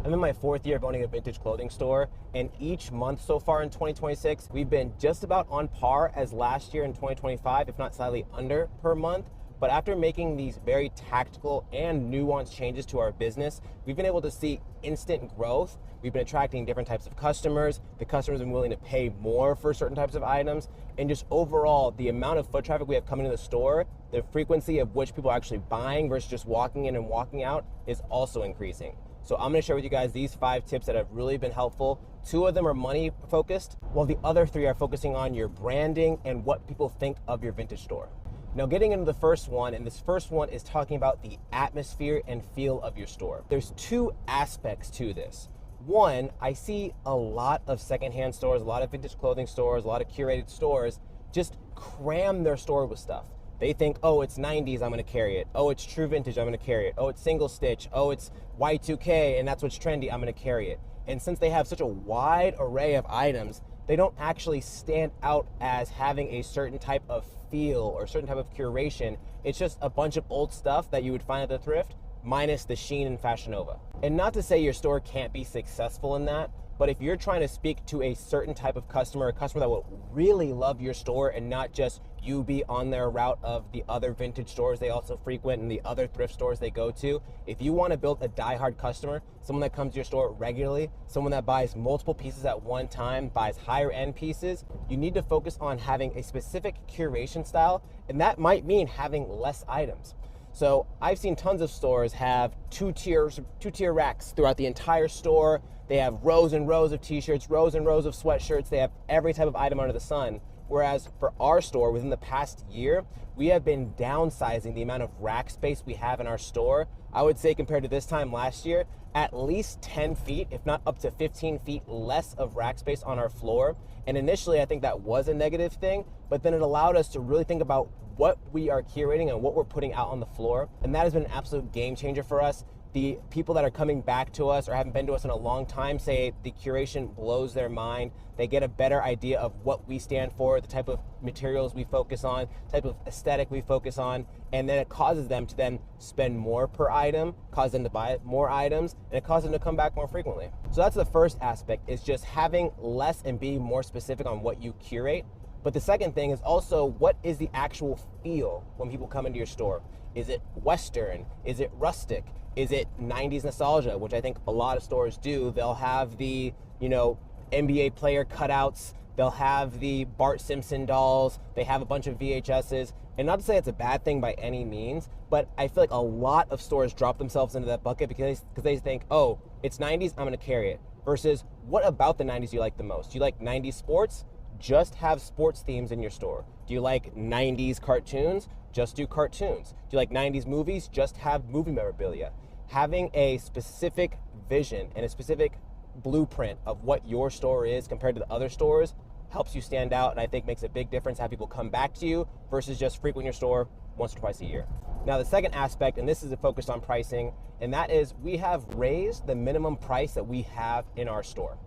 I'm in my 4th year of owning a vintage clothing store, and each month so far in 2026, we've been just about on par as last year in 2025, if not slightly under per month. But after making these very tactical and nuanced changes to our business, we've been able to see instant growth. We've been attracting different types of customers. The customers have been willing to pay more for certain types of items. And just overall, the amount of foot traffic we have coming to the store, the frequency of which people are actually buying versus just walking in and walking out is also increasing. So I'm gonna share with you guys these 5 tips that have really been helpful. 2 of them are money focused, while the other 3 are focusing on your branding and what people think of your vintage store. Now getting into the first one, and this first one is talking about the atmosphere and feel of your store. There's 2 aspects to this. One, I see a lot of secondhand stores, a lot of vintage clothing stores, a lot of curated stores just cram their store with stuff. They think, oh, it's 90s, I'm gonna carry it. Oh, it's true vintage, I'm gonna carry it. Oh, it's single stitch. Oh, it's Y2K, and that's what's trendy, I'm gonna carry it. And since they have such a wide array of items, they don't actually stand out as having a certain type of feel or certain type of curation. It's just a bunch of old stuff that you would find at the thrift, minus the sheen and Fashion Nova. And not to say your store can't be successful in that, but if you're trying to speak to a certain type of customer, a customer that will really love your store and not just you be on their route of the other vintage stores they also frequent and the other thrift stores they go to, if you want to build a diehard customer, someone that comes to your store regularly, someone that buys multiple pieces at one time, buys higher end pieces, you need to focus on having a specific curation style, and that might mean having less items. So I've seen tons of stores have two-tier racks throughout the entire store. They have rows and rows of t-shirts, rows and rows of sweatshirts. They have every type of item under the sun. Whereas for our store, within the past year, we have been downsizing the amount of rack space we have in our store. I would say compared to this time last year, at least 10 feet, if not up to 15 feet less of rack space on our floor. And initially, I think that was a negative thing, but then it allowed us to really think about what we are curating and what we're putting out on the floor. And that has been an absolute game changer for us. The people that are coming back to us or haven't been to us in a long time say the curation blows their mind. They get a better idea of what we stand for, the type of materials we focus on, type of aesthetic we focus on, and then it causes them to then spend more per item, cause them to buy more items, and it causes them to come back more frequently. So that's the first aspect, is just having less and being more specific on what you curate. But the second thing is also, what is the actual feel when people come into your store? Is it Western? Is it rustic? Is it 90s nostalgia, which I think a lot of stores do? They'll have the, NBA player cutouts. They'll have the Bart Simpson dolls. They have a bunch of VHSs. And not to say it's a bad thing by any means, but I feel like a lot of stores drop themselves into that bucket because they think, oh, it's 90s, I'm gonna carry it. Versus, what about the 90s you like the most? Do you like 90s sports? Just have sports themes in your store. Do you like 90s cartoons? Just do cartoons. Do you like 90s movies? Just have movie memorabilia. Having a specific vision and a specific blueprint of what your store is compared to the other stores helps you stand out, and I think makes a big difference, have people come back to you versus just frequent your store once or twice a year. Now the second aspect, and this is focused on pricing, and that is we have raised the minimum price that we have in our store.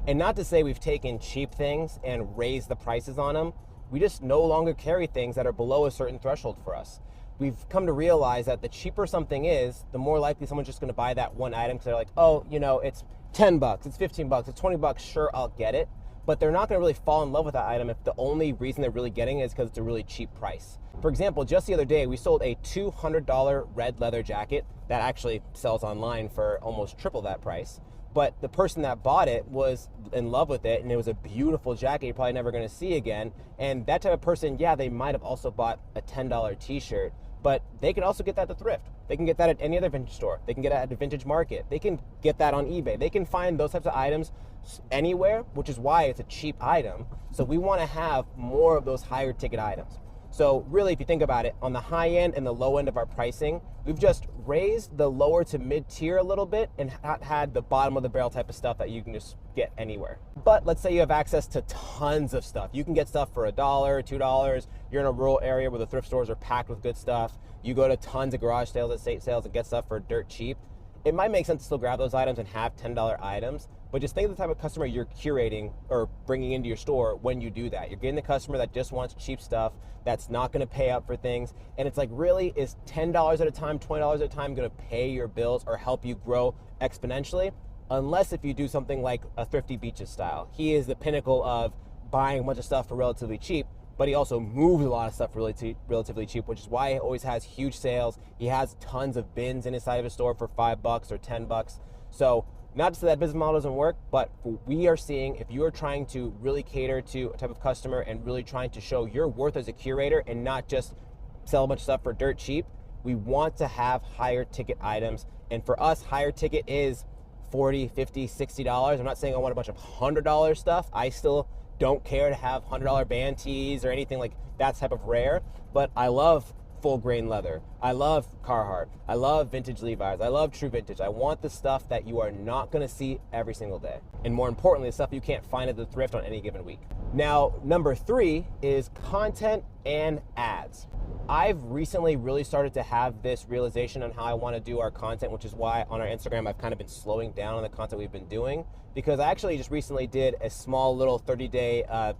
And not to say we've taken cheap things and raised the prices on them, we just no longer carry things that are below a certain threshold for us. We've come to realize that the cheaper something is, the more likely someone's just gonna buy that one item because they're like, oh, it's 10 bucks, it's 15 bucks, it's 20 bucks, sure, I'll get it. But they're not gonna really fall in love with that item if the only reason they're really getting it is because it's a really cheap price. For example, just the other day, we sold a $200 red leather jacket that actually sells online for almost triple that price. But the person that bought it was in love with it, and it was a beautiful jacket you're probably never gonna see again. And that type of person, yeah, they might have also bought a $10 t-shirt, but they can also get that at the thrift. They can get that at any other vintage store. They can get it at a vintage market. They can get that on eBay. They can find those types of items anywhere, which is why it's a cheap item. So we wanna have more of those higher ticket items. So really, if you think about it, on the high end and the low end of our pricing, we've just raised the lower to mid tier a little bit and not had the bottom of the barrel type of stuff that you can just get anywhere. But let's say you have access to tons of stuff. You can get stuff for $1, $2. You're in a rural area where the thrift stores are packed with good stuff. You go to tons of garage sales, estate sales, and get stuff for dirt cheap. It might make sense to still grab those items and have $10 items, but just think of the type of customer you're curating or bringing into your store when you do that. You're getting the customer that just wants cheap stuff, that's not gonna pay up for things, and it's like, really, is $10 at a time, $20 at a time gonna pay your bills or help you grow exponentially? unless if you do something like a Thrifty Beaches style. He is the pinnacle of buying a bunch of stuff for relatively cheap, but he also moves a lot of stuff for relatively cheap, which is why he always has huge sales. He has tons of bins in his side of his store for $5 or $10. So not to say that business model doesn't work, but we are seeing, if you are trying to really cater to a type of customer and really trying to show your worth as a curator and not just sell a bunch of stuff for dirt cheap, we want to have higher ticket items. And for us, higher ticket is $40, $50, $60. I'm not saying I want a bunch of $100 stuff. I still don't care to have $100 band tees or anything like that type of rare, but I love full grain leather. I love Carhartt. I love vintage Levi's. I love true vintage. I want the stuff that you are not gonna see every single day. And more importantly, the stuff you can't find at the thrift on any given week. Now, number 3 is content and ads. I've recently really started to have this realization on how I want to do our content, which is why on our Instagram I've kind of been slowing down on the content we've been doing, because I actually just recently did a small little 30-day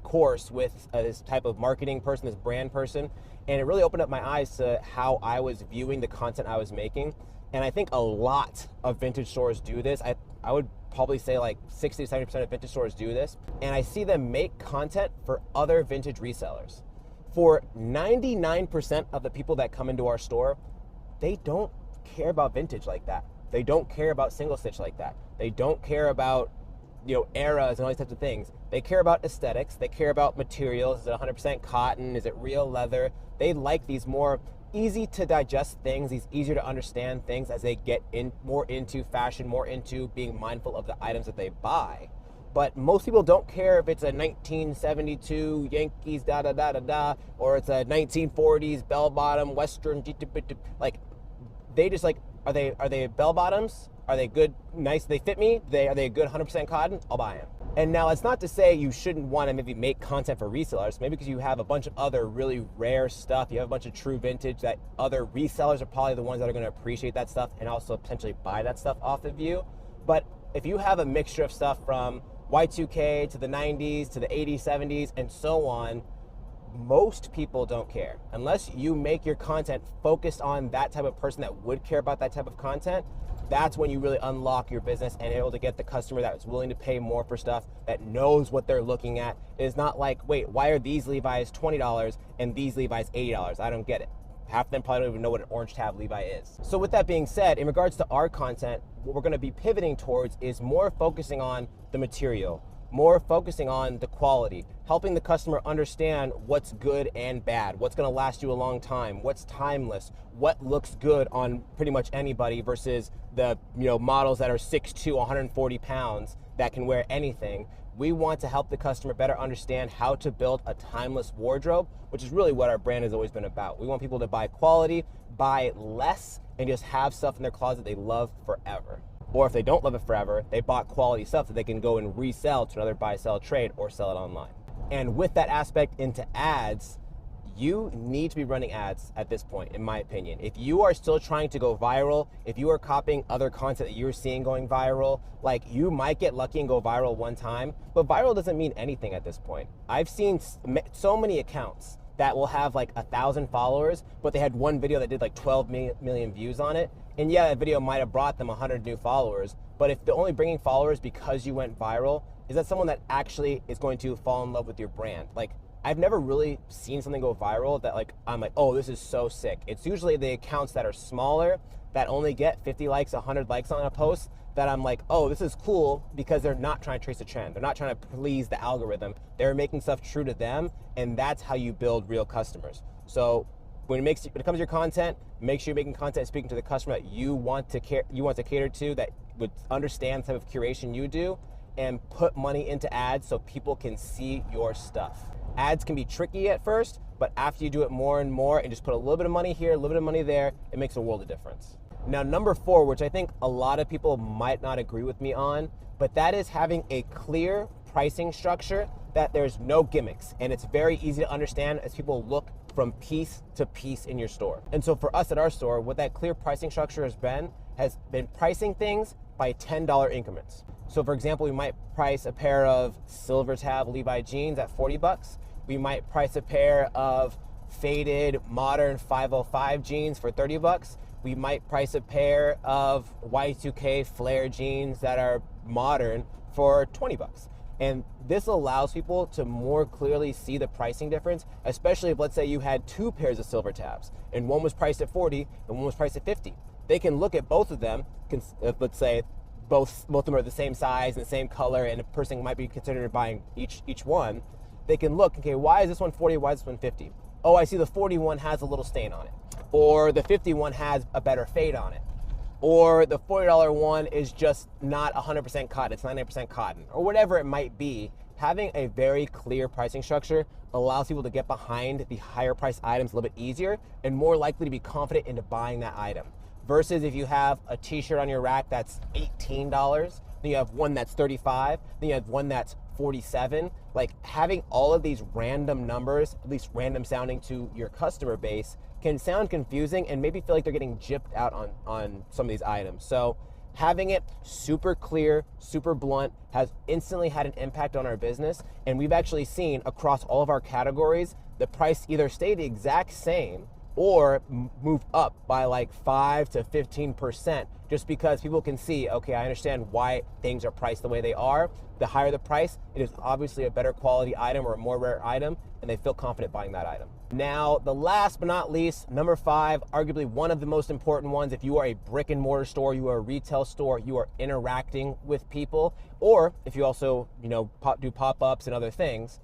course with this type of marketing person, this brand person, and it really opened up my eyes to how I was viewing the content I was making. And I think a lot of vintage stores do this. I would probably say like 60 to 70% of vintage stores do this, and I see them make content for other vintage resellers. For 99% of the people that come into our store, they don't care about vintage like that. They don't care about single stitch like that. They don't care about, eras and all these types of things. They care about aesthetics. They care about materials. Is it 100% cotton? Is it real leather? They like these more easy to digest things, these easier to understand things as they get more into fashion, more into being mindful of the items that they buy. But most people don't care if it's a 1972 Yankees da-da-da-da-da, or it's a 1940s bell-bottom Western, like, they just like, are they bell-bottoms? Are they good, nice, they fit me? Are they a good 100% cotton? I'll buy them. And now it's not to say you shouldn't want to maybe make content for resellers, maybe because you have a bunch of other really rare stuff, you have a bunch of true vintage that other resellers are probably the ones that are going to appreciate that stuff and also potentially buy that stuff off of you. But if you have a mixture of stuff from Y2K to the 90s to the 80s, 70s, and so on, most people don't care. Unless you make your content focused on that type of person that would care about that type of content, that's when you really unlock your business and able to get the customer that's willing to pay more for stuff, that knows what they're looking at. It is not like, wait, why are these Levi's $20 and these Levi's $80? I don't get it. Half of them probably don't even know what an orange tab Levi is. So with that being said, in regards to our content, what we're gonna be pivoting towards is more focusing on the material, more focusing on the quality, helping the customer understand what's good and bad, what's gonna last you a long time, what's timeless, what looks good on pretty much anybody versus the models that are 6'2", 140 pounds that can wear anything. We want to help the customer better understand how to build a timeless wardrobe, which is really what our brand has always been about. We want people to buy quality, buy less, and just have stuff in their closet they love forever. Or if they don't love it forever, they bought quality stuff that they can go and resell to another buy, sell, trade, or sell it online. And with that aspect into ads, you need to be running ads at this point, in my opinion. If you are still trying to go viral, if you are copying other content that you're seeing going viral, like, you might get lucky and go viral one time, but viral doesn't mean anything at this point. I've seen so many accounts that will have like 1,000 followers, but they had one video that did like 12 million views on it. And yeah, that video might have brought them 100 new followers, but if they're only bringing followers because you went viral, is that someone that actually is going to fall in love with your brand? Like, I've never really seen something go viral that like, I'm like, oh, this is so sick. It's usually the accounts that are smaller that only get 50 likes, 100 likes on a post that I'm like, oh, this is cool, because they're not trying to trace a trend. They're not trying to please the algorithm. They're making stuff true to them, and that's how you build real customers. So when it comes to your content, make sure you're making content speaking to the customer that you want to cater to, that would understand the type of curation you do, and put money into ads so people can see your stuff. Ads can be tricky at first, but after you do it more and more and just put a little bit of money here, a little bit of money there, it makes a world of difference. Now, number 4, which I think a lot of people might not agree with me on, but that is having a clear pricing structure, that there's no gimmicks, and it's very easy to understand as people look from piece to piece in your store. And so for us at our store, what that clear pricing structure has been pricing things by $10 increments. So for example, we might price a pair of silver tab Levi jeans at $40. We might price a pair of faded modern 505 jeans for $30. we might price a pair of Y2K flare jeans that are modern for 20 bucks. And this allows people to more clearly see the pricing difference, especially if, let's say, you had two pairs of silver tabs and one was priced at 40 and one was priced at 50. They can look at both of them, let's say both of them are the same size and the same color, and a person might be considering buying each one. They can look, okay, why is this one 40, why is this one 50? Oh, I see the 41 has a little stain on it, or the 51 has a better fade on it, or the $40 one is just not 100% cotton, it's 99% cotton, or whatever it might be. Having a very clear pricing structure allows people to get behind the higher priced items a little bit easier and more likely to be confident into buying that item. Versus if you have a t-shirt on your rack that's $18, then you have one that's $35, then you have one that's $47. Like, having all of these random numbers, at least random sounding to your customer base, can sound confusing and maybe feel like they're getting gypped out on some of these items. So having it super clear, super blunt has instantly had an impact on our business. And we've actually seen across all of our categories, the price either stay the exact same or move up by like 5 to 15%, just because people can see, okay, I understand why things are priced the way they are. The higher the price, it is obviously a better quality item or a more rare item, and they feel confident buying that item. Now, the last but not least, number 5, arguably one of the most important ones. If you are a brick and mortar store, you are a retail store, you are interacting with people, or if you also, do pop-ups and other things,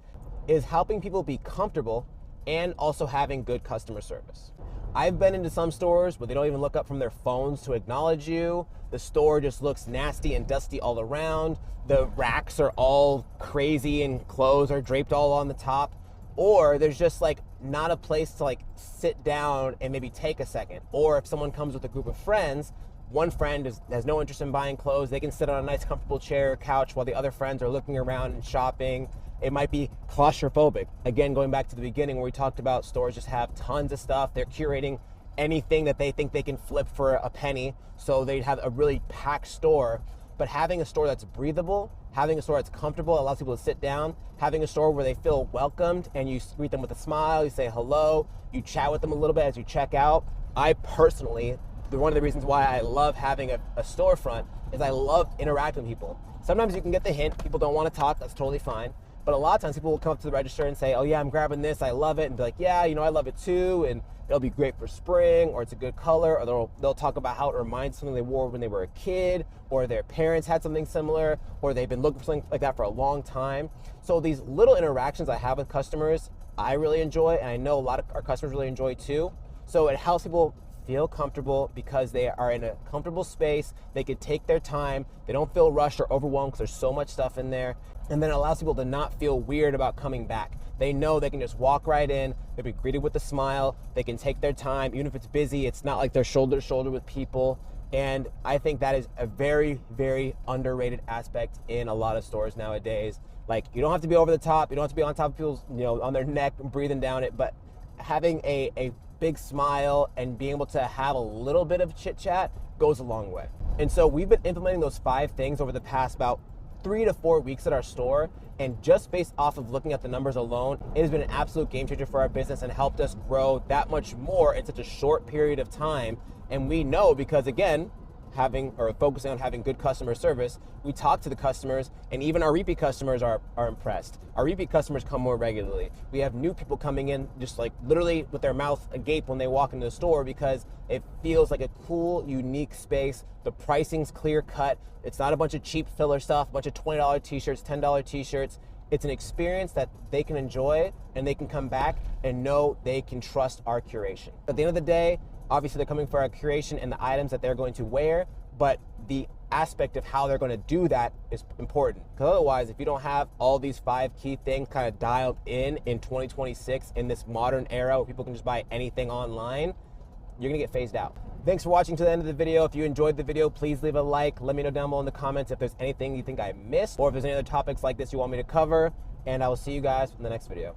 is helping people be comfortable and also having good customer service. I've been into some stores where they don't even look up from their phones to acknowledge you. The store just looks nasty and dusty all around. The racks are all crazy and clothes are draped all on the top. Or there's just like not a place to like sit down and maybe take a second. Or if someone comes with a group of friends, one friend has no interest in buying clothes, they can sit on a nice comfortable chair or couch while the other friends are looking around and shopping. It might be claustrophobic. Again, going back to the beginning where we talked about stores just have tons of stuff. They're curating anything that they think they can flip for a penny. So they have a really packed store. But having a store that's breathable, having a store that's comfortable, allows people to sit down, having a store where they feel welcomed and you greet them with a smile, you say hello, you chat with them a little bit as you check out. I personally, one of the reasons why I love having a storefront is I love interacting with people. Sometimes you can get the hint, people don't want to talk, that's totally fine. But a lot of times people will come up to the register and say, oh yeah, I'm grabbing this, I love it, and be like, yeah, I love it too, and it'll be great for spring, or it's a good color, or they'll talk about how it reminds something they wore when they were a kid, or their parents had something similar, or they've been looking for something like that for a long time. So these little interactions I have with customers, I really enjoy, and I know a lot of our customers really enjoy too. So it helps people feel comfortable because they are in a comfortable space, they can take their time, they don't feel rushed or overwhelmed because there's so much stuff in there, and then it allows people to not feel weird about coming back. They know they can just walk right in, they'll be greeted with a smile, they can take their time, even if it's busy, it's not like they're shoulder to shoulder with people. And I think that is a very, very underrated aspect in a lot of stores nowadays. Like, you don't have to be over the top, you don't have to be on top of people's, on their neck and breathing down it, but having a big smile and being able to have a little bit of chit chat goes a long way. And so we've been implementing those 5 things over the past about 3 to 4 weeks at our store, and just based off of looking at the numbers alone, it has been an absolute game changer for our business and helped us grow that much more in such a short period of time. And we know because, again, focusing on having good customer service, we talk to the customers, and even our repeat customers are impressed. Our repeat customers come more regularly. We have new people coming in just like literally with their mouth agape when they walk into the store because it feels like a cool, unique space. The pricing's clear cut. It's not a bunch of cheap filler stuff, a bunch of $20 t-shirts, $10 t-shirts. It's an experience that they can enjoy and they can come back and know they can trust our curation. At the end of the day, obviously they're coming for our curation and the items that they're going to wear, but the aspect of how they're going to do that is important. Because otherwise, if you don't have all these 5 key things kind of dialed in 2026 in this modern era where people can just buy anything online, you're going to get phased out. Thanks for watching to the end of the video. If you enjoyed the video, please leave a like. Let me know down below in the comments if there's anything you think I missed or if there's any other topics like this you want me to cover. And I will see you guys in the next video.